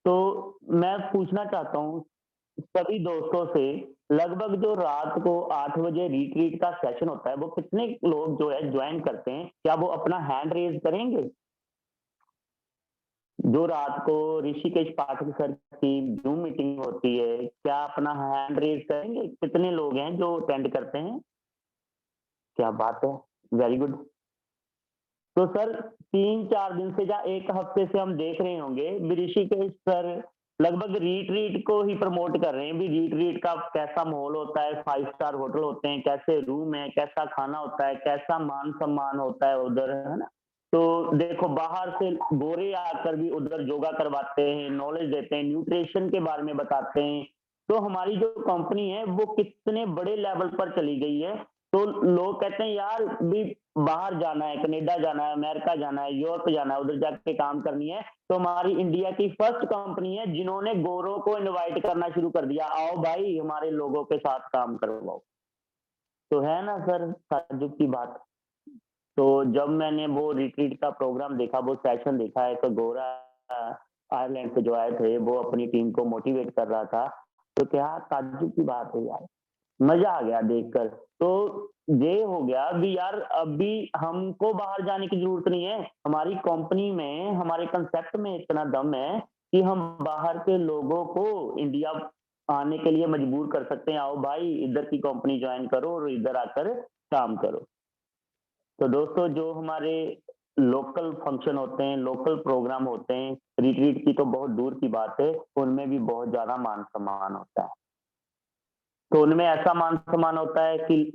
तो मैं पूछना चाहता हूँ सभी दोस्तों से, लगभग जो रात को 8 बजे रिट्रीट का सेशन होता है, वो कितने लोग जो है जॉइन करते हैं? क्या वो अपना हैंड रेज़ करेंगे? जो रात को ऋषिकेश पाठक सर की ज़ूम मीटिंग होती है, क्या अपना हैंड रेज़ करेंगे? कितने लोग हैं जो अटेंड करते हैं? क्या बात है! Very good. तो सर 3-4 दिन से या 1 हफ्ते से हम देख रहे होंगे भी ऋषिकेश सर लगभग रिट्रीट को ही प्रमोट कर रहे हैं, भी रिट्रीट का कैसा माहौल होता है, 5 स्टार होटल होते हैं, कैसे रूम है, कैसा खाना होता है, कैसा मान-सम्मान होता है उधर, है ना? तो देखो बाहर से गोरे आकर भी उधर योगा करवाते हैं, नॉलेज देते हैं, न्यूट्रिशन के बारे में बताते हैं। तो हमारी जो कंपनी है वो कितने बड़े लेवल पर चली गई है। तो लोग कहते हैं यार भी बाहर जाना है, कनाडा जाना है, अमेरिका जाना है, यूरोप जाना है, उधर जाके काम करनी है। तो हमारी इंडिया की फर्स्ट कंपनी है जिन्होंने गोरों को इनवाइट करना शुरू कर दिया, आओ भाई हमारे लोगों के साथ काम करवाओ। तो है ना सर ताज्जुब की बात। तो जब मैंने वो रिट्रीट का प्रोग्राम देखा, वो सेशन देखा है तो गोरा आयरलैंड से जो आए थे, वो अपनी टीम को मोटिवेट कर रहा था। तो क्या ताज्जुब की बात है यार। मज़ा आ गया देखकर। तो ये हो गया भी यार अभी हमको बाहर जाने की ज़रूरत नहीं है। हमारी कंपनी में, हमारे कांसेप्ट में इतना दम है कि हम बाहर के लोगों को इंडिया आने के लिए मजबूर कर सकते हैं, आओ भाई इधर की कंपनी जॉइन करो और इधर आकर काम करो। तो दोस्तों जो हमारे लोकल फंक्शन होते हैं, लोकल प्रोग्राम होते हैं, रिट्रीट की तो बहुत दूर की बात है, उनमें भी बहुत ज़्यादा मान-सम्मान होता है। तो उनमें ऐसा मान-सम्मान होता है कि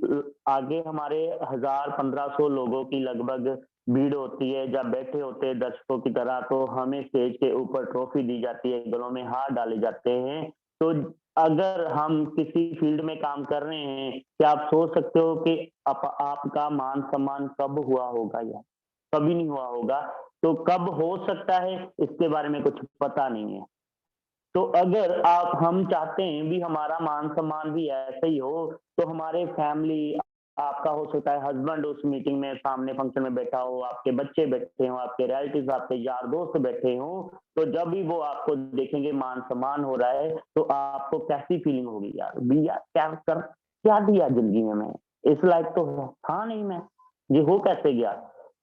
आगे हमारे 1000-1500 लोगों की लगभग भीड़ होती है, जब बैठे होते हैं दर्शकों की तरह, तो हमें स्टेज के ऊपर ट्रॉफी दी जाती है, गलों में हार डाले जाते हैं। तो अगर हम किसी फील्ड में काम कर रहे हैं, क्या आप सोच सकते हो कि आपका मान-सम्मान कब हुआ होगा या कभी नहीं हुआ होगा। तो कब हो सकता है, इसके बारे में कुछ पता नहीं है। तो अगर आप हम चाहते हैं भी हमारा मान-सम्मान भी ऐसे ही हो, तो हमारे फैमिली आपका हो सकता है हस्बैंड उस मीटिंग में सामने फंक्शन में बैठा हो, आपके बच्चे बैठे हों, आपके रिलेटिव्स, आपके यार दोस्त बैठे हों, तो जब भी वो आपको देखेंगे मान-सम्मान हो रहा है, तो आपको कैसी फीलिंग होगी यार? भी यार क्या दिया ज़िंदगी में मैं? इस लायक तो था नहीं मैं, ये हो कैसे गया?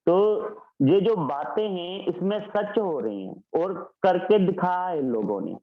तो ये जो बातें हैं, इसमें सच हो रही हैं और करके दिखाया है लोगों ने।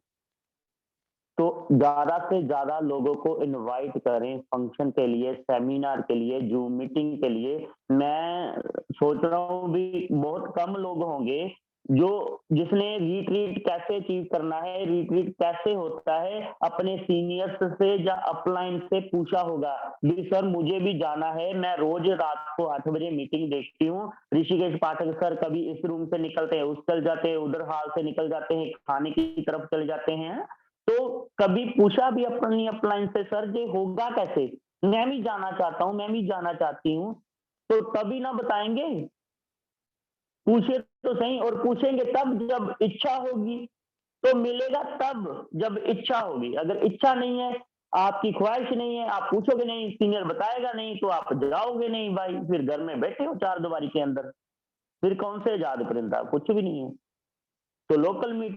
तो ज़्यादा से ज़्यादा लोगों को इनवाइट करें फंक्शन के लिए, सेमिनार के लिए, ज़ूम मीटिंग के लिए। मैं सोच रहा हूँ भी बहुत कम लोग होंगे जो जिसने रिट्रीट कैसे अचीव करना है, रिट्रीट कैसे होता है, अपने सीनियर्स से या अपलाइन से पूछा होगा भी सर मुझे भी जाना है, मैं रोज़ रात को 8 बजे मीटिंग देखती हूँ, ऋषिकेश पाठक सर कभी इस रूम से निकलते हैं, उस चल जाते हैं, उधर हॉल से निकल जाते हैं, खाने की तरफ चले जाते हैं। तो कभी पूछा भी अपनी अपलाइन से सर ये होगा कैसे? मैं भी जाना चाहता हूँ, मैं भी जाना चाहती हूँ। तो तभी ना बताएँगे। पूछे तो सही और पूछेंगे तब जब इच्छा होगी, तो मिलेगा तब जब इच्छा होगी। अगर इच्छा नहीं है, आपकी ख्वाहिश नहीं है, आप पूछोगे नहीं, सीनियर बताएगा नहीं, तो आप जाओगे नहीं भाई, फिर घर में बैठे हो चार दीवारी के अंदर। फिर कौन से आज़ाद परिंदा? कुछ भी नहीं है। तो लोकल मीटिंग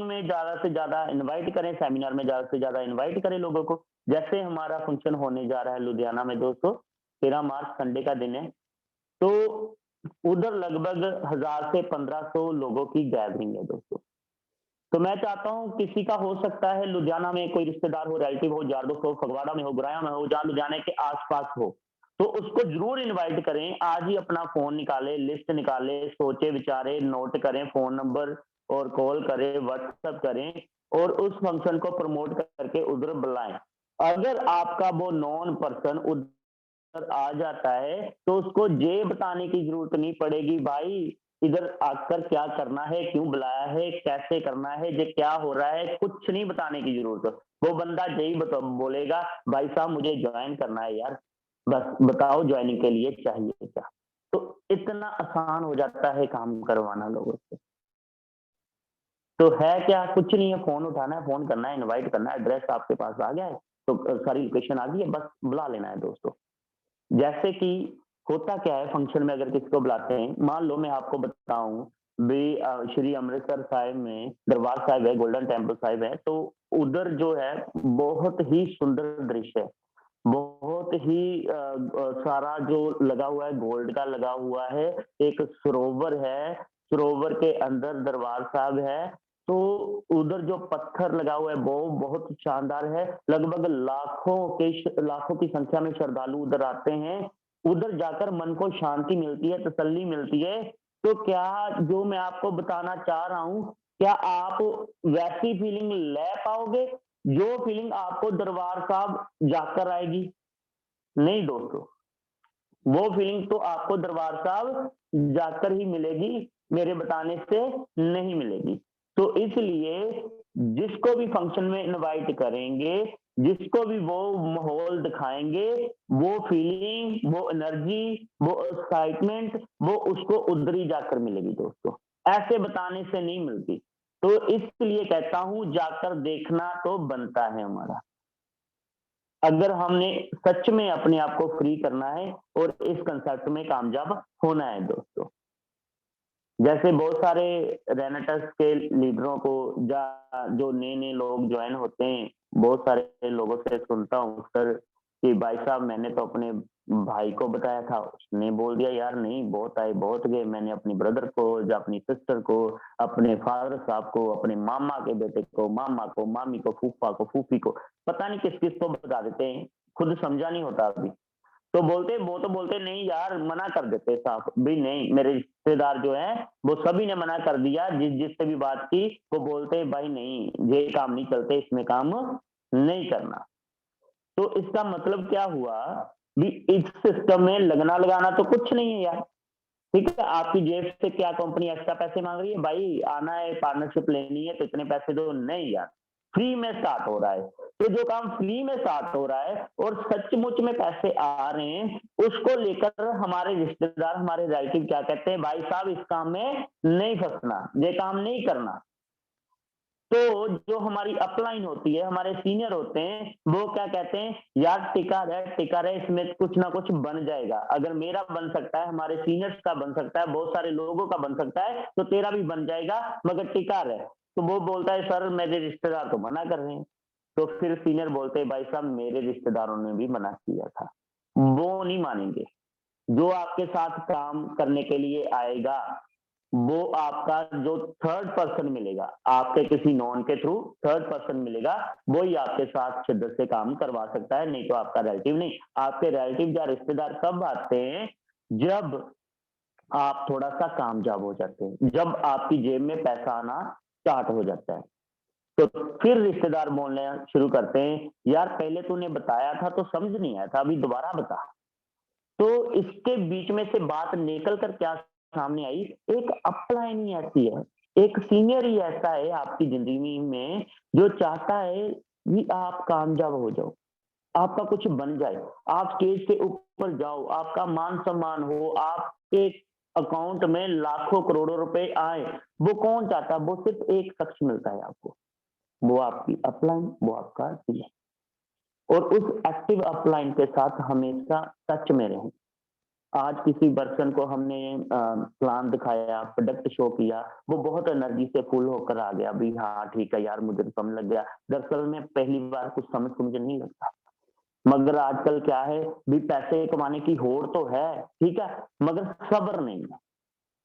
में ज़्यादा से ज़्यादा इनवाइट करें, सेमिनार में ज़्यादा से ज़्यादा इनवाइट करें लोगों को। जैसे हमारा फंक्शन होने जा रहा है लुधियाना में दोस्तों, 13 मार्च संडे का दिन है। तो उधर लगभग 1000 से 1500 लोगों की गैदरिंग है दोस्तों। तो मैं चाहता हूँ किसी का हो सकता है लुधियाना में कोई रिश्तेदार हो, रिलेटिव हो, यार दोस्त हो, फगवाड़ा में हो, गुराया में हो, जहाँ लुधियाना के आस-पास हो, तो उसको ज़रूर इनवाइट करें। आज ही अपना फ़ोन निकालें, लिस्ट निकालें, सोचे-विचारे, नोट करें फ़ोन नंबर और कॉल करें, व्हाट्सएप करें और उस फंक्शन को प्रमोट करके उधर बुलाएँ। अगर आपका वो नॉन पर्सन उधर आ जाता है, तो उसको ये बताने की ज़रूरत नहीं पड़ेगी, भाई इधर आकर क्या करना है, क्यों बुलाया है, कैसे करना है, ये क्या हो रहा है, कुछ नहीं बताने की ज़रूरत। वो बंदा यही बोलेगा, भाई साहब मुझे जॉइन करना है यार, बस बताओ जॉइनिंग के लिए चाहिए क्या? तो इतना आसान हो जाता है काम करवाना लोगों से। तो है क्या? कुछ नहीं है, फ़ोन उठाना है, फ़ोन करना है, इनवाइट करना है, एड्रेस आपके पास आ गया है, तो सारी लोकेशन आ गई है, बस बुला लेना है दोस्तों। जैसे कि होता क्या है फंक्शन में अगर किसी को बुलाते हैं, मान लो मैं आपको बताऊँ भी श्री अमृतसर साहिब में दरबार साहिब है, गोल्डन टेम्पल साहिब है, तो उधर जो है बहुत ही सुंदर दृश्य है। बहुत ही सारा जो लगा हुआ है, गोल्ड का लगा हुआ है, एक सरोवर है, सरोवर के अंदर दरबार साहिब है, तो उधर जो पत्थर लगा हुआ है वो बहुत शानदार है। लगभग लाखों की संख्या में श्रद्धालु उधर आते हैं। उधर जाकर मन को शांति मिलती है, तसल्ली मिलती है। तो क्या जो मैं आपको बताना चाह रहा हूँ, क्या आप वैसी फीलिंग ले पाओगे जो फीलिंग आपको दरबार साहब जाकर आएगी? नहीं दोस्तों, वो फीलिंग तो आपको दरबार साहब जाकर ही मिलेगी, मेरे बताने से नहीं मिलेगी। तो इसलिए जिसको भी फंक्शन में इनवाइट करेंगे, जिसको भी वो माहौल दिखाएँगे, वो फीलिंग, वो एनर्जी, वो एक्साइटमेंट, वो उसको उधर ही जाकर मिलेगी दोस्तों। ऐसे बताने से नहीं मिलती। तो इसलिए कहता हूँ जाकर देखना तो बनता है हमारा। अगर हमने सच में अपने आप को फ्री करना है और इस कंसेप्ट में कामयाब होना है दोस्तों। जैसे बहुत सारे रेनेटस के लीडरों को जो नए-नए लोग जॉइन होते हैं, बहुत सारे लोगों से सुनता हूँ सर कि भाई साहब मैंने तो अपने भाई को बताया था, उसने बोल दिया यार नहीं बहुत आए, बहुत गए। मैंने अपनी ब्रदर को या अपनी सिस्टर को, अपने फादर साहब को, अपने मामा के बेटे को, मामा को, मामी को, फूफा को, फूफी को, पता नहीं किस-किस को बता देते हैं, खुद समझा नहीं होता अभी। तो वो तो बोलते नहीं यार मना कर देते साफ भी नहीं मेरे रिश्तेदार जो है वो सभी ने मना कर दिया जिससे भी बात की वो बोलते भाई नहीं ये काम नहीं चलते इसमें काम नहीं करना। तो इसका मतलब क्या हुआ भी इस सिस्टम में लगना लगाना तो कुछ नहीं है यार। ठीक है, आपकी जेब से क्या कंपनी एक्स्ट्रा पैसे माँग रही है? भाई आना है, पार्टनरशिप लेनी है तो इतने पैसे दो, नहीं यार, फ्री में स्टार्ट हो रहा है। तो जो काम फ्री में स्टार्ट हो रहा है और सचमुच में पैसे आ रहे हैं, उसको लेकर हमारे रिश्तेदार, हमारे रिलेटिव क्या कहते हैं, भाई साहब इस काम में नहीं फँसना, ये काम नहीं करना। तो जो हमारी अपलाइन होती है, हमारे सीनियर होते हैं, वो क्या कहते हैं, यार टिका रहे, इसमें कुछ ना कुछ बन जाएगा। अगर मेरा बन सकता है, हमारे सीनियर्स का बन सकता है, बहुत सारे लोगों का बन सकता है, तो तेरा भी बन जाएगा, मगर टिका रहे। तो वो बोलता है, सर मेरे रिश्तेदार तो मना कर रहे हैं। तो फिर सीनियर बोलते हैं, भाई साहब मेरे रिश्तेदारों ने भी मना किया था। वो नहीं मानेंगे। जो आपके साथ काम करने के लिए आएगा, वो आपका जो थर्ड पर्सन मिलेगा, आपके किसी नॉन के थ्रू थर्ड पर्सन मिलेगा, वो ही आपके साथ शिद्दत से काम करवा सकता है, नहीं तो आपका रिलेटिव नहीं। आपके रिलेटिव या रिश्तेदार कब आते हैं, जब आप थोड़ा-सा कामयाब हो जाते हैं, जब आपकी जेब में पैसा आना स्टार्ट हो जाता है। तो फिर रिश्तेदार बोलना शुरू करते हैं, यार पहले तूने बताया था तो समझ नहीं आया था, अभी दोबारा बता। तो इसके बीच में से बात निकल कर क्या सामने आई, एक अपलाइन ही ऐसी है, एक सीनियर ही ऐसा है आपकी ज़िंदगी में जो चाहता है कि आप कामयाब हो जाओ, आपका कुछ बन जाए, आप स्टेज के ऊपर जाओ, आपका मान-सम्मान हो, आपके अकाउंट में लाखों करोड़ों रुपए आए। वो कौन चाहता है? वो सिर्फ़ एक शख्स मिलता है आपको, वो आपकी अपलाइन, वो आपका सीनियर। और उस एक्टिव अपलाइन के साथ हमेशा टच में रहें। आज किसी पर्सन को हमने प्लान दिखाया, प्रोडक्ट शो किया, वो बहुत एनर्जी से फुल होकर आ गया, भी हाँ ठीक है यार मुझे तो समझ लग गया। दरअसल में पहली बार कुछ समझ तो मुझे नहीं लगता। मगर आजकल क्या है, भी पैसे कमाने की होड़ तो है, ठीक है, मगर सब्र नहीं है।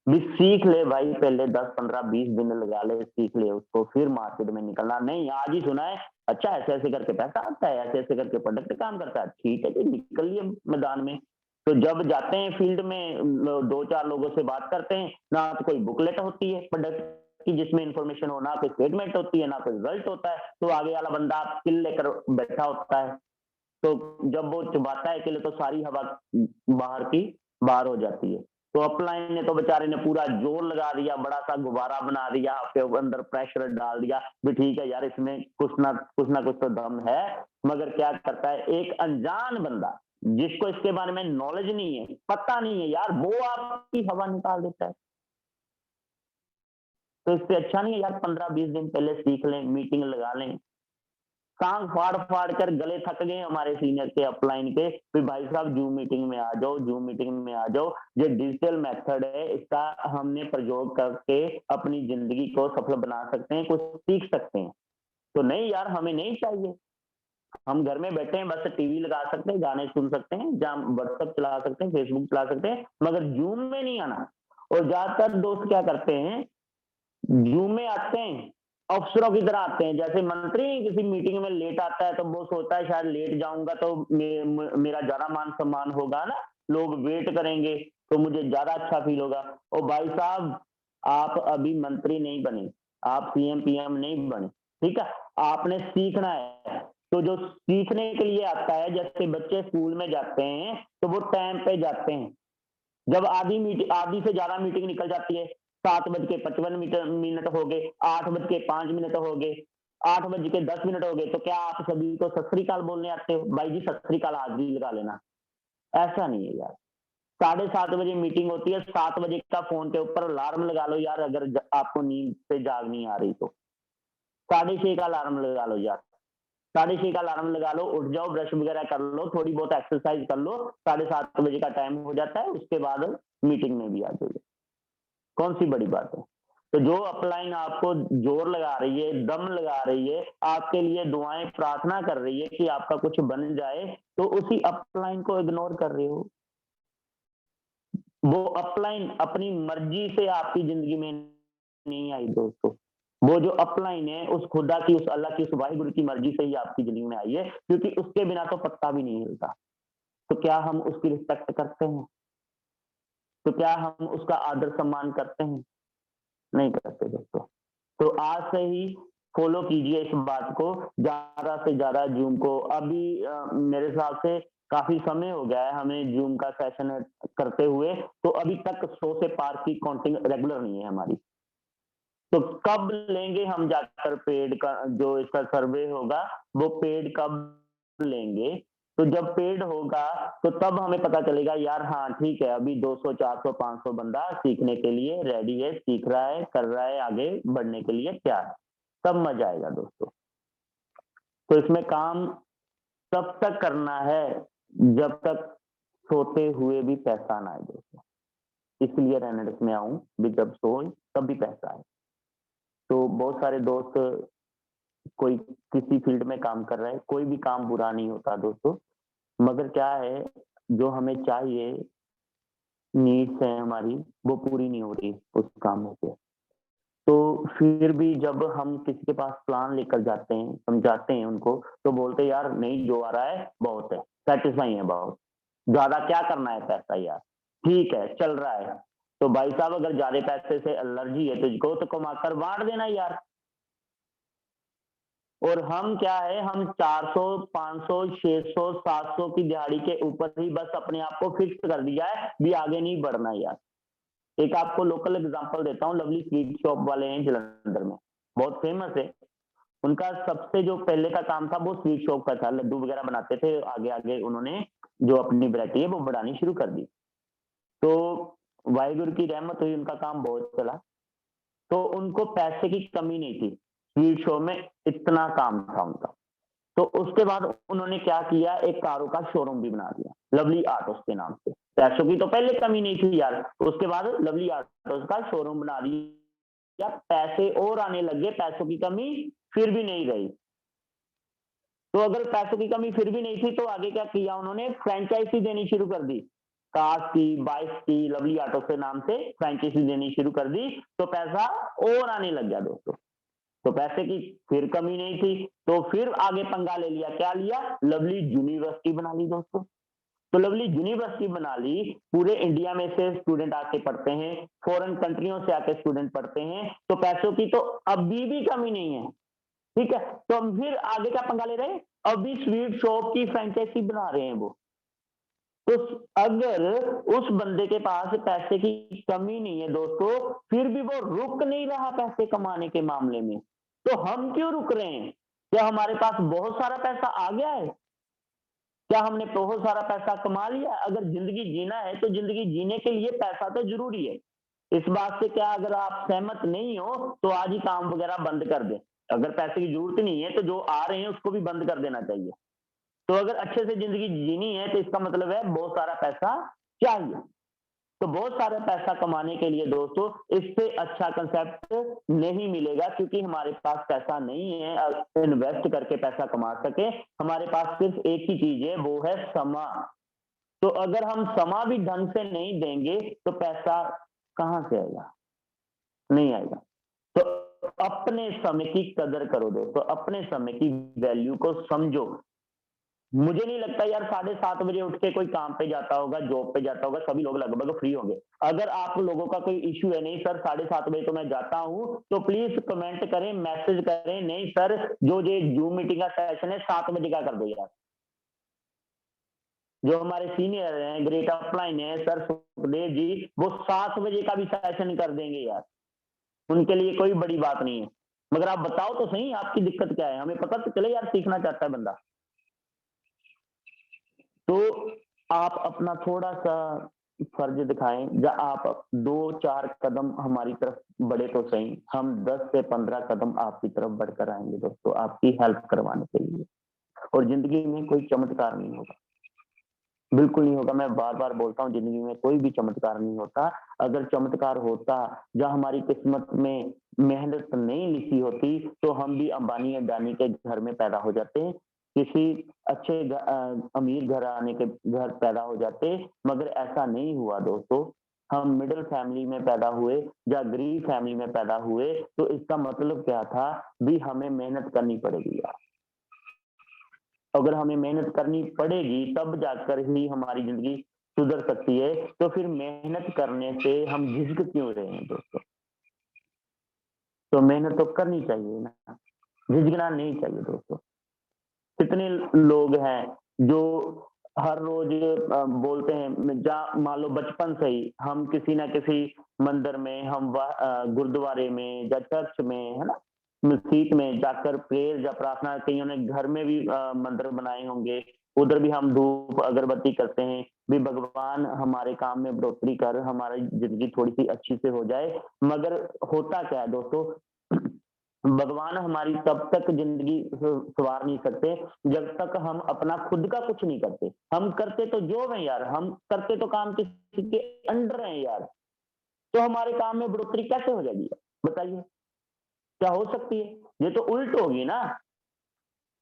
भी सीख ले भाई पहले 10, 15, 20 दिन लगा ले, सीख ले उसको, फिर मार्केट में निकलना। नहीं आज ही सुना है, अच्छा ऐसे-ऐसे करके पैसा आता है, ऐसे-ऐसे करके प्रोडक्ट काम करता है, ठीक है जी निकलिए मैदान में। तो जब जाते हैं फील्ड में 2-4 लोगों से बात करते हैं, ना तो कोई बुकलेट होती है प्रोडक्ट की जिसमें इन्फॉर्मेशन हो, ना कोई स्टेटमेंट होती है, ना कोई रिजल्ट होता है, तो आगे वाला बंदा किल लेकर बैठा होता है। तो जब वो चबाता है केले तो सारी हवा बाहर की बाहर हो जाती है। तो अपलाइन ने तो बेचारे ने पूरा जोर लगा दिया, बड़ा-सा गुब्बारा बना दिया, आपके अंदर प्रेशर डाल दिया, भी ठीक है यार इसमें कुछ ना कुछ तो दम है। मगर क्या करता है एक अनजान बंदा, जिसको इसके बारे में नॉलेज नहीं है, पता नहीं है यार, वो आपकी हवा निकाल देता है। तो इससे अच्छा नहीं है यार 15-20 दिन पहले सीख लें, मीटिंग लगा लें, टांग फाड़ फाड़ कर गले थक गए हमारे सीनियर के अपलाइन के, फिर भाई साहब जूम मीटिंग में आ जाओ, जूम मीटिंग में आ जाओ। ये डिजिटल मेथड है, इसका हमने प्रयोग करके अपनी जिंदगी को सफल बना सकते हैं, कुछ सीख सकते हैं। तो नहीं यार, हमें नहीं चाहिए। हम घर में बैठे हैं, बस टीवी लगा सकते हैं, गाने सुन सकते हैं, जहाँ व्हाट्सएप चला सकते हैं, फेसबुक चला सकते हैं, मगर जूम में नहीं आना। और ज्यादातर दोस्त क्या करते हैं, जूम में आते हैं, अफसरों की तरह आते हैं। जैसे मंत्री किसी मीटिंग में लेट आता है तो वो सोचता है शायद लेट जाऊंगा तो मेरा ज्यादा मान सम्मान होगा ना, लोग वेट करेंगे तो मुझे ज्यादा अच्छा फील होगा। और भाई साहब, आप अभी मंत्री नहीं बने, आप सीएम पीएम नहीं बने, ठीक है? आपने सीखना है। तो जो सीखने के लिए आता है, जैसे बच्चे स्कूल में जाते हैं तो वो टाइम पे जाते हैं। जब आधी से ज्यादा मीटिंग निकल जाती है, 7:55 हो गए, 8:05 हो गए, 8:10 हो गए, तो क्या आप सभी को सत श्री अकाल बोलने आते हो? भाई जी सत श्री अकाल हाजिरी लगा लेना। ऐसा नहीं है यार। 7:30 मीटिंग होती है, 7 बजे का फोन के ऊपर अलार्म लगा लो यार, अगर आपको नींद से जाग नहीं आ रही तो 6:30 का अलार्म लगा लो यार। 6:30 का अलार्म लगा लो, उठ जाओ, ब्रश वगैरह कर लो, थोड़ी बहुत एक्सरसाइज कर लो, 7:30 का टाइम हो जाता है, उसके बाद मीटिंग में भी आ जाइए। कौन सी बड़ी बात है? तो जो अपलाइन आपको जोर लगा रही है, दम लगा रही है, आपके लिए दुआएं प्रार्थना कर रही है कि आपका कुछ बन जाए, तो उसी अपलाइन को इग्नोर कर रहे हो। वो अपलाइन अपनी मर्जी से आपकी जिंदगी में नहीं आई दोस्तों। वो जो अपलाइन है, उस खुदा की, उस अल्लाह की, उस वाहिगुरु की मर्जी से ही आपकी जिंदगी में आई है, क्योंकि उसके बिना तो पत्ता भी नहीं हिलता। तो क्या हम उसकी रिस्पेक्ट करते हैं? तो क्या हम उसका आदर सम्मान करते हैं? नहीं करते दोस्तों। तो आज से ही फॉलो कीजिए इस बात को, ज्यादा से ज्यादा जूम को। अभी मेरे हिसाब से काफी समय हो गया है हमें जूम का सेशन करते हुए, तो अभी तक 100 से पार की काउंटिंग रेगुलर नहीं है हमारी। तो कब लेंगे हम जाकर पेड का जो इसका सर्वे होगा, वो पेड कब लेंगे? तो जब पेड होगा तो तब हमें पता चलेगा यार, हाँ ठीक है, अभी 200 400 500 बंदा सीखने के लिए रेडी है, सीख रहा है, कर रहा है, आगे बढ़ने के लिए क्या है। तब मजा आएगा दोस्तों। तो इसमें काम तब तक करना है जब तक सोते हुए भी पैसा ना आए दोस्तों। इसलिए रेनेडिक्स में आऊं भी, जब सोए तब भी पैसा आए। तो बहुत सारे दोस्त, कोई किसी फील्ड में काम कर रहा है, कोई भी काम बुरा नहीं होता दोस्तों, मगर क्या है, जो हमें चाहिए, नीड्स है हमारी, वो पूरी नहीं हो रही उस काम में से। तो फिर भी जब हम किसी के पास प्लान लेकर जाते हैं, समझाते हैं उनको, तो बोलते हैं यार नहीं, जो आ रहा है बहुत है, सेटिस्फाई है बहुत, ज्यादा क्या करना है पैसा यार, ठीक है चल रहा है। तो भाई साहब, अगर ज्यादा पैसे से एलर्जी है तुझको, तो कमाकर बांट देना यार। और हम क्या है, हम 400 500 600 700 की दिहाड़ी के ऊपर ही बस अपने आप को फिक्स कर दिया है, भी आगे नहीं बढ़ना यार। एक आपको लोकल एग्जांपल देता हूँ, लवली स्वीट शॉप वाले हैं जलंधर में, बहुत फेमस है। उनका सबसे जो पहले का काम था वो स्वीट शॉप का था, लड्डू वगैरह बनाते थे, आगे आगे उन्होंने जो अपनी वैरायटी है वो बढ़ानी शुरू कर दी। तो वाहिगुरु की रहमत हुई, उनका काम बहुत चला, तो उनको पैसे की कमी नहीं थी, स्वीट शॉप में इतना काम था उनका। तो उसके बाद उन्होंने क्या किया, एक कारों का शोरूम भी बना दिया, लवली आटोस के नाम से। पैसों की तो पहले कमी नहीं थी यार, उसके बाद लवली आटोस का शोरूम बना दिया, पैसे और आने लगे, पैसों की कमी फिर भी नहीं रही। तो अगर पैसों की कमी फिर भी नहीं थी, तो आगे क्या किया उन्होंने, फ्रेंचाइजी देनी शुरू कर दी, कार्स की, बाइक्स की, लवली आटो के नाम से फ्रेंचाइजी देनी शुरू कर दी, तो पैसा और आने लग गया दोस्तों। तो पैसे की फिर कमी नहीं थी, तो फिर आगे पंगा ले लिया, क्या लिया, लवली यूनिवर्सिटी बना ली दोस्तों। तो लवली यूनिवर्सिटी बना ली, पूरे इंडिया में से स्टूडेंट आके पढ़ते हैं, फॉरेन कंट्रियों से आके स्टूडेंट पढ़ते हैं, तो पैसों की तो अभी भी कमी नहीं है, ठीक है। तो हम फिर आगे क्या पंगा ले रहे हैं, अभी स्वीट शॉप की फ्रेंचाइजी बना रहे हैं वो। तो अगर उस बंदे के पास पैसे की कमी नहीं है दोस्तों, फिर भी वो रुक नहीं रहा पैसे कमाने के मामले में, तो हम क्यों रुक रहे हैं? क्या हमारे पास बहुत सारा पैसा आ गया है? क्या हमने बहुत सारा पैसा कमा लिया? अगर जिंदगी जीना है तो जिंदगी जीने के लिए पैसा तो जरूरी है। इस बात से क्या अगर आप सहमत नहीं हो तो आज ही काम वगैरह बंद कर दें। अगर पैसे की जरूरत ही नहीं है तो जो आ रहे हैं उसको भी बंद कर देना चाहिए। तो अगर अच्छे से जिंदगी जीनी है तो इसका मतलब है बहुत सारा पैसा चाहिए। तो बहुत सारा पैसा कमाने के लिए दोस्तों इससे अच्छा कंसेप्ट नहीं मिलेगा, क्योंकि हमारे पास पैसा नहीं है इन्वेस्ट करके पैसा कमा सके। हमारे पास सिर्फ एक ही चीज है, वो है समा। तो अगर हम समा भी ढंग से नहीं देंगे तो पैसा कहां से आएगा? नहीं आएगा। तो अपने समय की कदर करो दोस्तों, अपने समय की वैल्यू को समझो। मुझे नहीं लगता यार 7:30 बजे उठ के कोई काम पे जाता होगा, जॉब पे जाता होगा, सभी लोग लगभग फ्री होंगे। अगर आप लोगों का कोई इश्यू है, नहीं सर 7:30 बजे तो मैं जाता हूँ, तो प्लीज कमेंट करें, मैसेज करें, नहीं सर जो ये जूम मीटिंग का सेशन है 7 बजे का कर दो यार। जो हमारे सीनियर हैं, ग्रेट अपलाइन है सर सुखदेव जी, वो 7 बजे का भी सेशन कर देंगे यार, उनके लिए कोई बड़ी बात नहीं है। मगर आप बताओ तो सही आपकी दिक्कत क्या है, हमें पता तो चले यार, सीखना चाहता है बंदा। तो आप अपना थोड़ा-सा फर्ज दिखाएँ, या आप 2-4 कदम हमारी तरफ बढ़े तो सही, हम 10 से 15 कदम आपकी तरफ बढ़कर आएँगे दोस्तों, आपकी हेल्प करवाने के लिए। और ज़िंदगी में कोई चमत्कार नहीं होगा, बिल्कुल नहीं होगा। मैं बार-बार बोलता हूँ, ज़िंदगी में कोई भी चमत्कार नहीं होता। अगर चमत्कार होता, या हमारी किस्मत में मेहनत नहीं लिखी होती, तो हम भी अंबानी अडानी के घर में पैदा हो जाते, किसी अच्छे अमीर घराने के घर पैदा हो जाते, मगर ऐसा नहीं हुआ दोस्तों। हम मिडल फैमिली में पैदा हुए या गरीब फैमिली में पैदा हुए, तो इसका मतलब क्या था, भी हमें मेहनत करनी पड़ेगी यार। अगर हमें मेहनत करनी पड़ेगी तब जाकर ही हमारी ज़िंदगी सुधर सकती है, तो फिर मेहनत करने से हम झिझक क्यों रहे हैं दोस्तों? तो मेहनत तो करनी चाहिए ना, झिझकना नहीं चाहिए दोस्तों। कितने लोग हैं जो हर रोज़ बोलते हैं, मान लो बचपन से ही हम किसी न किसी मंदिर में, हम गुरुद्वारे में या चर्च में, है ना? मस्जिद में जाकर प्रेयर या प्रार्थना, कइयों ने घर में भी मंदिर बनाए होंगे, उधर भी हम धूप अगरबत्ती करते हैं, भी भगवान हमारे काम में बढ़ोतरी कर, हमारी ज़िंदगी थोड़ी-सी अच्छी से हो जाए। मगर होता क्या है दोस्तों, भगवान हमारी तब तक ज़िंदगी सँवार नहीं सकते, जब तक हम अपना खुद का कुछ नहीं करते। हम करते तो जॉब है यार, हम करते तो काम किसी के अंडर हैं यार, तो हमारे काम में बढ़ोतरी कैसे हो जाएगी? बताइए, क्या हो सकती है? ये तो उल्ट होगी ना।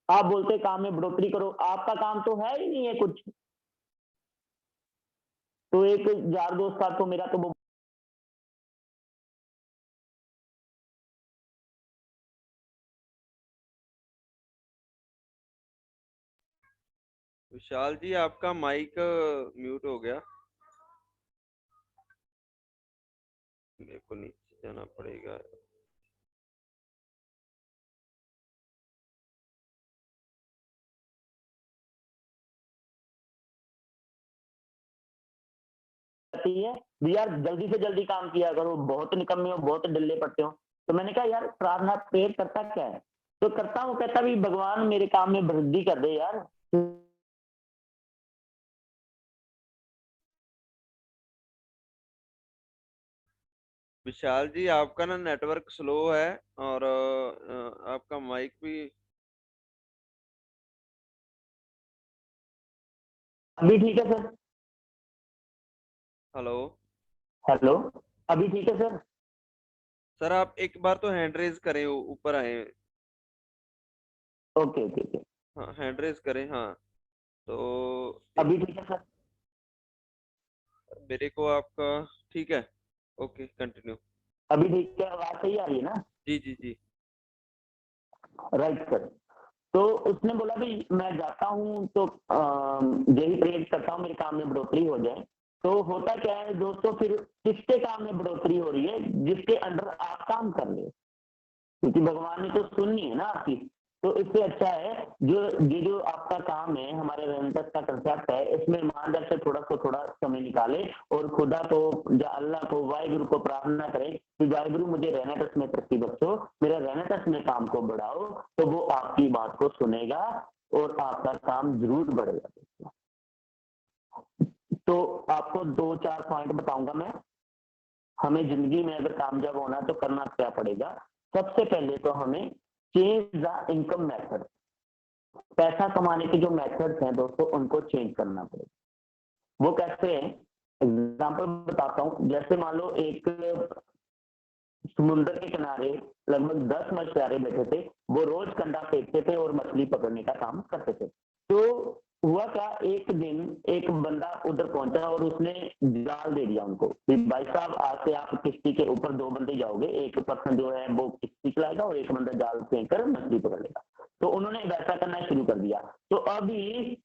आप बोलते काम में बढ़ोतरी करो, आपका काम तो है ही नहीं है कुछ। तो एक यार दोस्त था, तो मेरा तो वो विशाल जी, आपका माइक म्यूट हो गया। मेरे को नीचे जाना पड़ेगा। कहती है, "भी यार जल्दी से जल्दी काम किया करो, बहुत निकम्मे हो, बहुत ढिल्ले पड़ते हो।" तो मैंने कहा यार प्रार्थना प्रेयर करता क्या है? तो करता हूँ, कहता भी भगवान मेरे काम में वृद्धि कर दे यार। विशाल जी, आपका ना नेटवर्क स्लो है, और आपका माइक भी। अभी ठीक है सर? हेलो। हेलो, अभी ठीक है सर? सर, आप एक बार तो हैंड रेज करें, ऊपर आए। Okay, okay, okay. हाँ, हैंड रेज करें, हाँ। तो एक, अभी ठीक है सर? मेरे को आपका ठीक है। Okay, continue. अभी ठीक है, आवाज़ सही आ रही है ना? जी जी जी। Right sir. तो उसने बोला भी मैं जाता हूँ तो यही प्रेयर करता हूँ मेरे काम में बढ़ोतरी हो जाए। तो होता क्या है दोस्तों, फिर किसके काम में बढ़ोतरी हो रही है? जिसके अंडर आप काम कर रहे हो, क्योंकि भगवान ने तो सुननी है ना आपकी। तो इससे अच्छा है जो ये जो आपका काम है, हमारे रेनेटस का कंसेप्ट है, इसमें ईमानदार से थोड़ा समय निकाले और खुदा को या अल्लाह को, वाहिगुरु को प्रार्थना करें कि वाहिगुरु मुझे रेनेटस में तरक्की बख्शो, मेरे रेनेटस में काम को बढ़ाओ। तो वो आपकी बात को सुनेगा और आपका काम जरूर बढ़ेगा। तो आपको 2-4 पॉइंट बताऊंगा मैं। हमें जिंदगी में अगर कामयाब होना है तो करना क्या पड़ेगा? सबसे पहले तो हमें चेंज द इनकम मेथड। पैसा कमाने के जो मेथड्स हैं दोस्तों उनको चेंज करना पड़ेगा। वो कैसे है, एग्जाम्पल बताता हूँ। जैसे मान लो एक समुद्र के किनारे लगभग 10 मछुआरे बैठे थे, वो रोज कंडा फेंकते थे और मछली पकड़ने का काम करते थे। तो हुआ क्या, एक दिन एक बंदा उधर पहुंचा और उसने जाल दे दिया उनको कि भाई साहब आज से आप किश्ती के ऊपर 2 बंदे जाओगे, एक पर्सन जो है वो किश्ती चलाएगा और एक बंदा जाल फेंक कर मछली पकड़ लेगा। तो उन्होंने वैसा करना शुरू कर दिया। तो अभी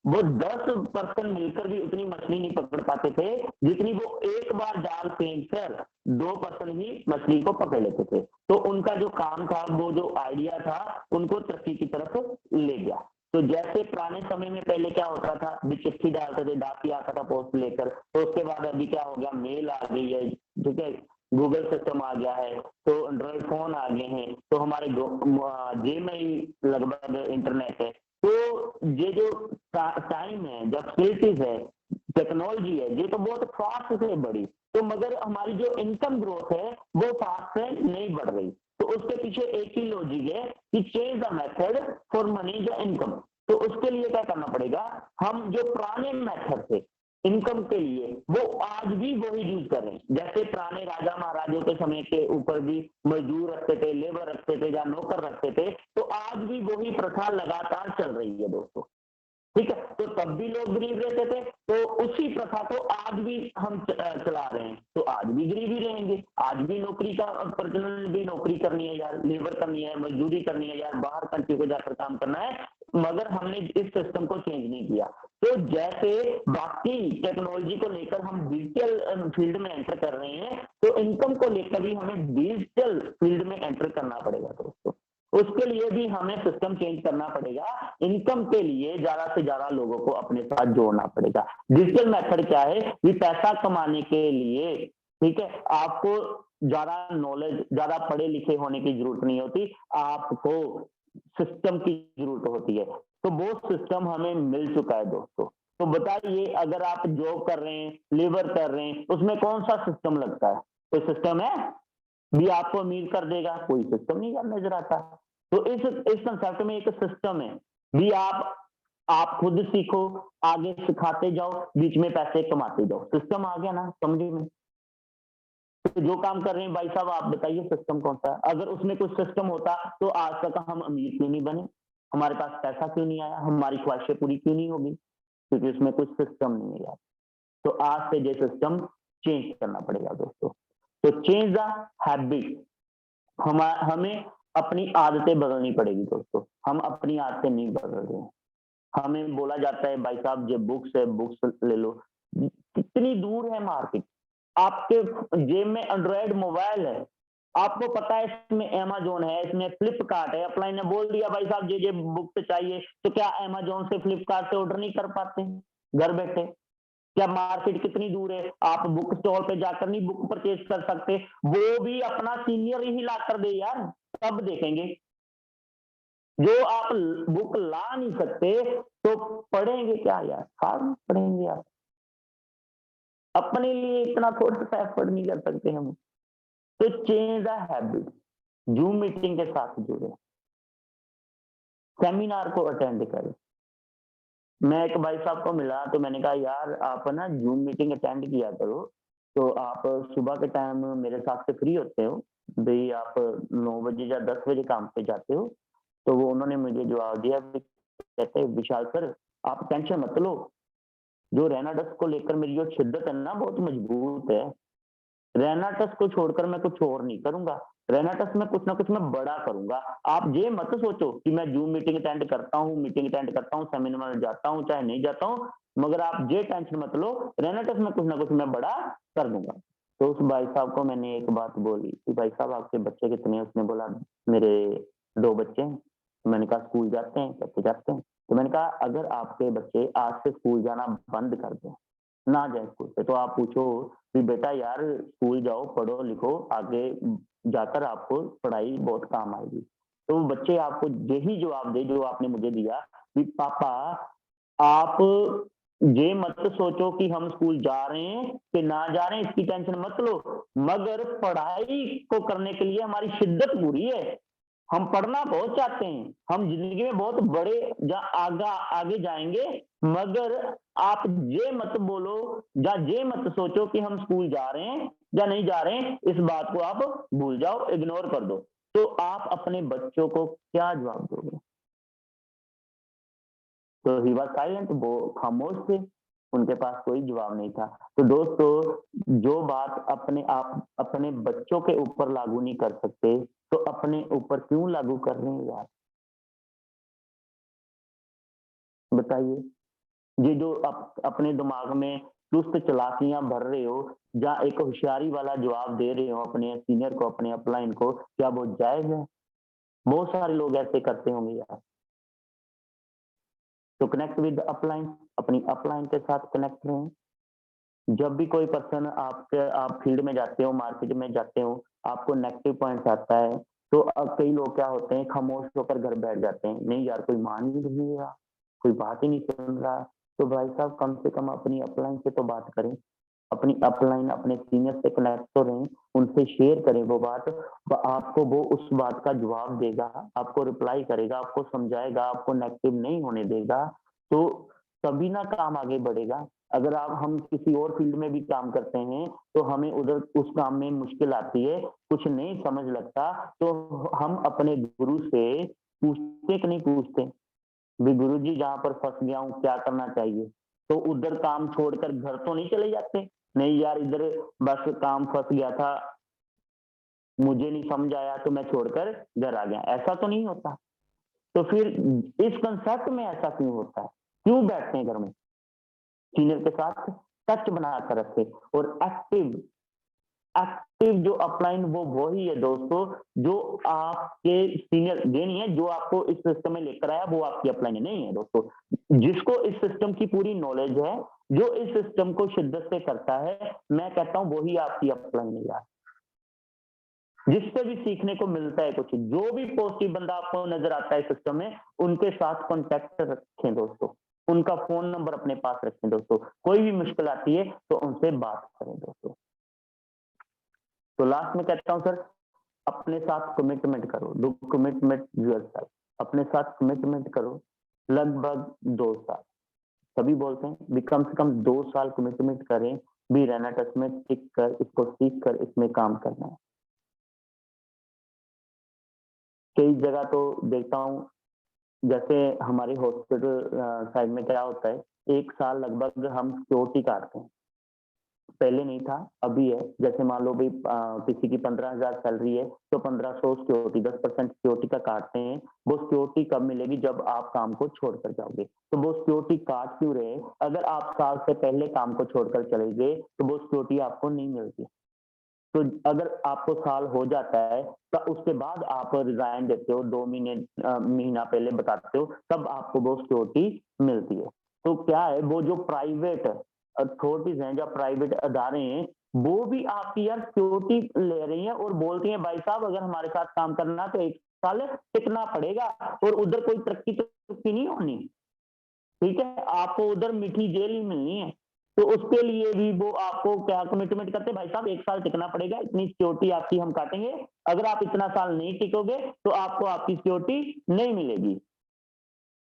वो 10 पर्सन मिलकर भी उतनी मछली नहीं पकड़ पाते थे जितनी वो एक बार जाल फेंक कर 2 पर्सन ही मछली को पकड़ लेते थे। तो उनका जो काम था, वो जो आइडिया था, उनको तरक्की की तरफ ले गया। तो जैसे पुराने समय में पहले क्या होता था, भी चिट्ठी डालते थे, डाकिया आता था पोस्ट लेकर। तो उसके बाद अभी क्या हो गया, मेल आ गई है, ठीक है, गूगल सिस्टम आ गया है, तो एंड्रॉइड फोन आ गए हैं, तो हमारे जेब में ही लगभग इंटरनेट है। तो ये जो टाइम है, जब फैसिलिटीज है, टेक्नोलॉजी है, ये तो बहुत फास्ट से बढ़ी। तो मगर हमारी जो इनकम ग्रोथ है वो फास्ट से नहीं बढ़ रही। तो उसके पीछे एक ही लॉजिक है कि change the method for money the income. तो उसके लिए क्या करना पड़ेगा, हम जो पुराने मेथड थे इनकम के लिए वो आज भी वही यूज कर रहे हैं। जैसे पुराने राजा महाराजों के समय के ऊपर भी मजदूर रखते थे, लेबर रखते थे या नौकर रखते थे, तो आज भी वही प्रथा लगातार चल रही है दोस्तों, ठीक है। तो तब भी लोग गरीब रहते थे, तो उसी प्रथा को आज भी हम चला रहे हैं। तो आज भी गरीब ही रहेंगे, आज भी नौकरी का प्रचलन, भी नौकरी करनी है यार, लेबर करनी है, मजदूरी करनी है यार, बाहर कंट्री को जाकर काम करना है, मगर हमने इस सिस्टम को चेंज नहीं किया। तो जैसे बाकी टेक्नोलॉजी को लेकर हम डिजिटल फील्ड में एंटर कर रहे हैं, तो इनकम को लेकर भी हमें डिजिटल फील्ड में एंटर करना पड़ेगा दोस्तों। उसके लिए भी हमें सिस्टम चेंज करना पड़ेगा। इनकम के लिए ज्यादा से ज्यादा लोगों को अपने साथ जोड़ना पड़ेगा। डिजिटल मेथड क्या है, कि पैसा कमाने के लिए, ठीक है, आपको ज्यादा नॉलेज, ज्यादा पढ़े लिखे होने की जरूरत नहीं होती, आपको सिस्टम की जरूरत होती है। तो वो सिस्टम हमें मिल चुका है दोस्तों। तो बताइए, अगर आप जॉब कर रहे हैं, लेबर कर रहे हैं, उसमें कौन सा सिस्टम लगता है? कोई सिस्टम है भी आपको अमीर कर देगा? कोई सिस्टम नहीं नजर आता। तो इस कंसेप्ट में एक सिस्टम है भी, आप खुद सीखो, आगे सिखाते जाओ, बीच में पैसे कमाते जाओ। सिस्टम आ गया ना समझ में? तो जो काम कर रहे हैं भाई साहब, आप बताइए सिस्टम कौन सा है? अगर उसमें कुछ सिस्टम होता तो आज तक हम अमीर क्यों नहीं बने, हमारे पास पैसा क्यों नहीं आया, हमारी ख्वाहिशें पूरी क्यों नहीं होगी? क्योंकि उसमें कुछ सिस्टम नहीं है यार। तो आज से ये सिस्टम चेंज करना पड़ेगा दोस्तों। तो चेंज द हैबिट, हमें अपनी आदतें बदलनी पड़ेगी दोस्तों। हम अपनी आदतें नहीं बदल रहे हैं। हमें बोला जाता है भाई साहब जो बुक्स है, बुक्स ले लो, कितनी दूर है मार्केट। आपके जेब में एंड्रॉयड मोबाइल है, आपको पता है इसमें अमेजोन है, इसमें फ्लिपकार्ट है। अपलाइन ने बोल दिया भाई साहब ये बुक चाहिए, तो क्या अमेजोन से, फ्लिपकार्ट से ऑर्डर नहीं कर पाते घर बैठे? क्या मार्केट कितनी दूर है, आप बुक स्टॉल पे जाकर नहीं बुक परचेज कर सकते? वो भी अपना सीनियर ही ला कर दे यार, तब देखेंगे। जो आप बुक ला नहीं सकते तो पढ़ेंगे क्या यार, फार्म पढ़ेंगे यार? अपने लिए इतना थोड़ा सा एफर्ट नहीं कर सकते हम? तो change the habit. Zoom meeting के साथ जुड़े, सेमिनार को अटेंड करें। मैं एक भाई साहब को मिला तो मैंने कहा यार आप ना जूम मीटिंग अटेंड किया करो, तो आप सुबह के टाइम मेरे साथ से फ्री होते हो भाई, आप 9 बजे या 10 बजे काम पे जाते हो? तो वो उन्होंने मुझे जवाब दिया, कहते हैं विशाल सर आप टेंशन मत लो, जो रेनाडस को लेकर मेरी जो शिद्दत है ना बहुत मजबूत है। रेनाटस को छोड़कर मैं कुछ और नहीं करूंगा, रेनाटस में कुछ ना कुछ मैं बड़ा करूंगा। आप ये मत सोचो कि मैं जूम मीटिंग अटेंड करता हूँ, सेमिनार जाता हूँ चाहे नहीं जाता हूँ, मगर आप ये टेंशन मत लो, रेनाटस में कुछ ना कुछ मैं बड़ा कर दूंगा। तो उस भाई साहब को मैंने एक बात बोली कि भाई साहब आपके बच्चे कितने हैं? उसने बोला मेरे 2 बच्चे हैं। तो मैंने कहा स्कूल जाते हैं? कहते जाते हैं। तो मैंने कहा अगर आपके बच्चे आज से स्कूल जाना बंद कर दें, ना जाए स्कूल से, तो आप पूछो कि बेटा यार स्कूल जाओ, पढ़ो लिखो, आगे जाकर आपको पढ़ाई बहुत काम आएगी। तो बच्चे आपको यही जवाब दे जो आपने मुझे दिया कि पापा आप ये मत सोचो कि हम स्कूल जा रहे हैं कि ना जा रहे हैं, इसकी टेंशन मत लो, मगर पढ़ाई को करने के लिए हमारी शिद्दत पूरी है, हम पढ़ना बहुत चाहते हैं, हम जिंदगी में बहुत बड़े आगे जाएंगे, मगर आप ये मत बोलो या ये मत सोचो कि हम स्कूल जा रहे हैं या नहीं जा रहे हैं, इस बात को आप भूल जाओ, इग्नोर कर दो। तो आप अपने बच्चों को क्या जवाब दोगे? तो ही वाज साइलेंट, वो खामोश थे, उनके पास कोई जवाब नहीं था। तो दोस्तों, जो बात आप अपने बच्चों के ऊपर लागू नहीं कर सकते, तो अपने ऊपर क्यों लागू कर रहे हैं यार? बताइए। ये जो आप अपने दिमाग में चुस्त चालाकियाँ भर रहे हो या एक होशियारी वाला जवाब दे रहे हो अपने सीनियर को, अपने अपलाइन को, क्या वो जायज़ है? बहुत सारे लोग ऐसे करते होंगे यार। तो कनेक्ट विद अपलाइन, अपनी अपलाइन के साथ कनेक्ट रहें। जब भी कोई पर्सन आप फील्ड में जाते हो, मार्केट में जाते हो, आपको नेगेटिव पॉइंट्स आता है, तो कई लोग क्या होते हैं, खामोश होकर घर बैठ जाते हैं। नहीं यार, कोई मान ही नहीं रहा, कोई बात ही नहीं सुन रहा, तो भाई साहब कम से कम अपनी अपलाइन से तो बात करें। अपनी अपलाइन अपने सीनियर से कनेक्ट तो रहें, उनसे शेयर करें वो बात। आपको वो उस बात का जवाब देगा, आपको रिप्लाई करेगा, आपको समझाएगा, आपको नेगेटिव नहीं होने देगा, तो तभी ना काम आगे बढ़ेगा। अगर हम किसी और फील्ड में भी काम करते हैं, तो हमें उधर उस काम में मुश्किल आती है, कुछ नहीं समझ लगता, तो हम अपने गुरु से पूछते कि नहीं पूछते? भी गुरुजी जहाँ पर फँस गया हूँ, क्या करना चाहिए? तो उधर काम छोड़कर घर तो नहीं चले जाते? नहीं यार, इधर बस काम फँस गया था, मुझे नहीं समझ आया तो मैं छोड़कर घर आ गया, ऐसा तो नहीं होता। तो फिर इस कांसेप्ट में ऐसा क्यों होता है? क्यों बैठते हैं घर में? सीनियर के साथ टच बनाकर रखें। और एक्टिव एक्टिव जो अपलाइन, वो वही है दोस्तों, जो आपके सीनियर ये नहीं है जो आपको इस सिस्टम में लेकर आया वो आपकी अपलाइन नहीं है दोस्तों। जिसको इस सिस्टम की पूरी नॉलेज है, जो इस सिस्टम को शिद्दत से करता है, मैं कहता हूँ वही आपकी अपलाइन है यार। जिससे भी सीखने को मिलता है कुछ, जो भी पॉजिटिव बंदा आपको नजर आता है सिस्टम में, उनके साथ कॉन्टैक्ट रखें दोस्तों। उनका फ़ोन नंबर अपने पास रखें दोस्तों। कोई भी मुश्किल आती है तो उनसे बात करें दोस्तों। तो लास्ट में कहता हूँ सर, अपने साथ कमिटमेंट करो, डू कमिटमेंट योरसेल्फ। अपने साथ कमिटमेंट करो, लगभग 2 साल। सभी बोलते हैं भी कम से कम 2 साल कमिटमेंट करें, भी रहना टच में, टिक कर, इसको सीख कर इसमें काम करना है। कई जगह तो देखता हूँ, जैसे हमारे हॉस्पिटल साइड में क्या होता है, 1 साल लगभग हम सिक्योरिटी काटते हैं। पहले नहीं था, अभी है। जैसे मान लो भई किसी की 15,000 सैलरी है, तो 1500 सिक्योरिटी, 10% सिक्योरिटी का काटते हैं। वो सिक्योरिटी कब मिलेगी? जब आप काम को छोड़कर जाओगे। तो वो सिक्योरिटी काट क्यों रहे हैं? अगर आप साल से पहले काम को छोड़कर चले गए, तो वो सिक्योरिटी आपको नहीं मिलती। तो अगर आपको साल हो जाता है, तो उसके बाद आप रिज़ाइन देते हो, 2 महीने महीना पहले बताते हो, तब आपको वो सिक्योरिटी मिलती है। तो क्या है, वो जो प्राइवेट अथॉरिटीज़ हैं, जो प्राइवेट अदारे हैं, वो भी आपकी यार सिक्योरिटी ले रही हैं और बोलती हैं, भाई साहब अगर हमारे साथ काम करना है तो 1 साल टिकना पड़ेगा, और उधर कोई तरक्की नहीं होनी। ठीक है? आपको उधर मीठी जेल ही मिलनी है। तो उसके लिए भी वो आपको क्या कमिटमेंट करते हैं, भाई साहब 1 साल टिकना पड़ेगा, इतनी सिक्योरिटी आपकी हम काटेंगे। अगर आप इतना साल नहीं टिकोगे, तो आपको आपकी सिक्योरिटी नहीं मिलेगी।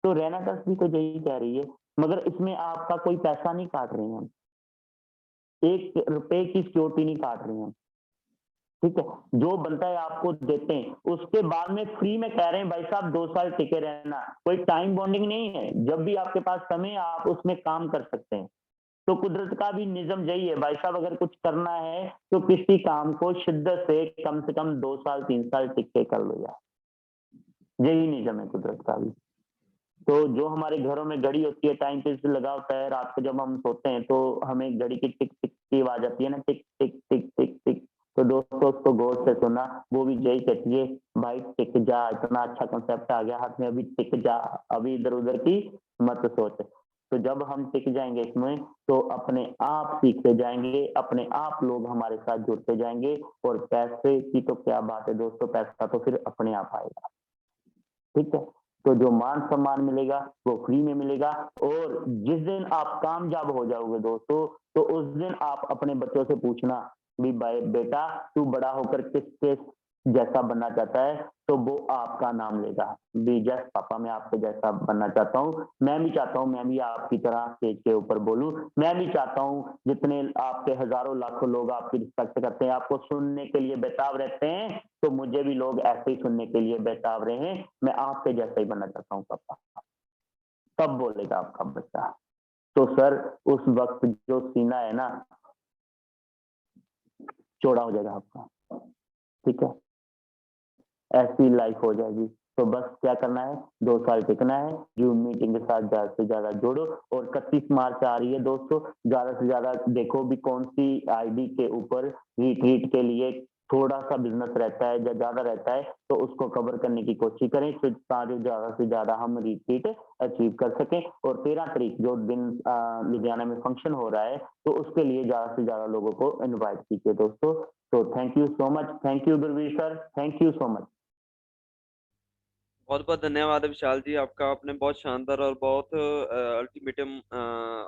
तो रैना ट्रस्ट भी तो यही कह रही है, मगर इसमें आपका कोई पैसा नहीं काट रहे हैं हम। ₹1 की सिक्योरिटी नहीं काट रहे हैं हम। ठीक है? जो बनता है आपको देते हैं, उसके बाद में फ्री में कह रहे हैं भाई साहब 2 साल टिके रहना। कोई टाइम बॉन्डिंग नहीं है, जब भी आपके पास समय है आप उसमें काम कर सकते हैं। तो कुदरत का भी निज़्म यही है, भाई साहब अगर कुछ करना है, तो किसी काम को शिद्दत से कम 2 साल 3 साल टिक के कर लो यार। यही निज़्म है कुदरत का भी। तो जो हमारे घरों में घड़ी होती है, टाइम पीस लगा होता है, रात को जब हम सोते हैं तो हमें घड़ी की टिक टिक की आवाज़ आती है ना, टिक टिक टिक टिक टिक। तो दोस्तों उसको गौर से सुनना, वो भी यही कहती है, भाई टिक जा, इतना अच्छा कांसेप्ट आ गया हाथ में, अभी टिक जा, अभी इधर-उधर की मत सोच। तो जब हम टिक जाएँगे इसमें, तो अपने आप सीखते जाएँगे, अपने आप लोग हमारे साथ जुड़ते जाएँगे, और पैसे की तो क्या बात है दोस्तों, पैसा तो फिर अपने आप आएगा। ठीक है? तो जो मान-सम्मान मिलेगा, वो फ्री में मिलेगा, और जिस दिन आप कामयाब हो जाओगे दोस्तों, तो उस दिन आप अपने बच्चों से पूछना, भी भाई बेटा तू बड़ा होकर किसके जैसा बनना चाहता है तो वो आपका नाम लेगा। बी जस्ट पापा मैं आपके जैसा बनना चाहता हूँ। मैं भी चाहता हूँ मैं भी आपकी तरह स्टेज के ऊपर बोलूँ। मैं भी चाहता हूँ जितने आपके हज़ारों लाखों लोग आपकी रिस्पेक्ट करते हैं, आपको सुनने के लिए बेताब रहते हैं, तो मुझे भी लोग ऐसे ही सुनने के लिए बेताब रहें। मैं आपके जैसा ही बनना चाहता हूँ पापा। तब बोलेगा आपका बच्चा। तो सर उस वक़्त जो सीना है ना चौड़ा हो जाएगा आपका। ठीक है? ऐसी लाइफ हो जाएगी। तो बस क्या करना है 2 साल टिकना है, ज़ूम मीटिंग के साथ ज़्यादा से ज़्यादा जुड़ो और 31 मार्च आ रही है दोस्तों, ज़्यादा से ज़्यादा देखो भी कौन-सी आईडी के ऊपर रिट्रीट के लिए थोड़ा-सा बिज़नेस रहता है या ज़्यादा रहता है, तो उसको कवर करने की कोशिश करें फिर ताकि ज़्यादा से ज़्यादा हम रिट्रीट अचीव कर सकें और 13 तारीख जो दिन लुधियाना में फंक्शन हो रहा है, तो उसके लिए ज़्यादा से ज़्यादा लोगों को इनवाइट कीजिए दोस्तों। तो thank you so much, thank you Gurvir sir, thank you so much. बहुत बहुत धन्यवाद विशाल जी आपका। आपने बहुत शानदार और बहुत अल्टीमेटम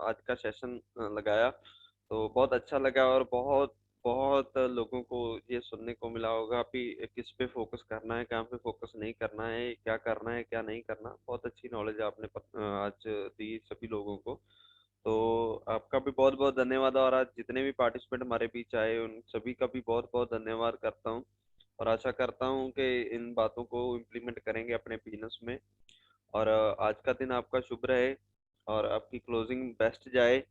आज का सेशन लगाया, तो बहुत अच्छा लगा और बहुत बहुत लोगों को ये सुनने को मिला होगा कि किस पे फोकस करना है, कहाँ पे फोकस नहीं करना है, क्या करना है क्या नहीं करना। बहुत अच्छी नॉलेज आपने आज दी सभी लोगों को। तो आपका भी बहुत बहुत धन्यवाद और आज जितने भी पार्टिसिपेंट हमारे बीच आए उन सभी का भी बहुत बहुत धन्यवाद करता हूँ और आशा करता हूँ कि इन बातों को इम्प्लीमेंट करेंगे अपने बिजनेस में। और आज का दिन आपका शुभ रहे और आपकी क्लोजिंग बेस्ट जाए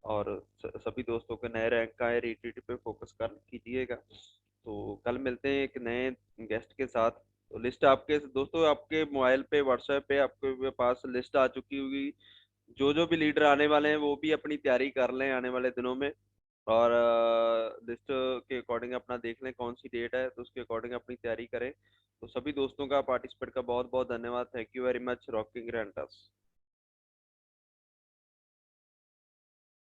और सभी दोस्तों के नए रैंक का है रिट्रीट पे फोकस कर कीजिएगा। तो कल मिलते हैं एक नए गेस्ट के साथ। तो लिस्ट आपके दोस्तों आपके मोबाइल पे व्हाट्सएप पे आपके पास लिस्ट आ चुकी होगी। जो भी लीडर आने वाले हैं वो भी अपनी तैयारी कर लें आने वाले दिनों में और लिस्ट के अकॉर्डिंग अपना देख लें कौन सी डेट है तो उसके अकॉर्डिंग अपनी तैयारी करें। तो सभी दोस्तों का पार्टिसिपेट का बहुत बहुत धन्यवाद। थैंक यू वेरी मच रॉकिंग रेंटस।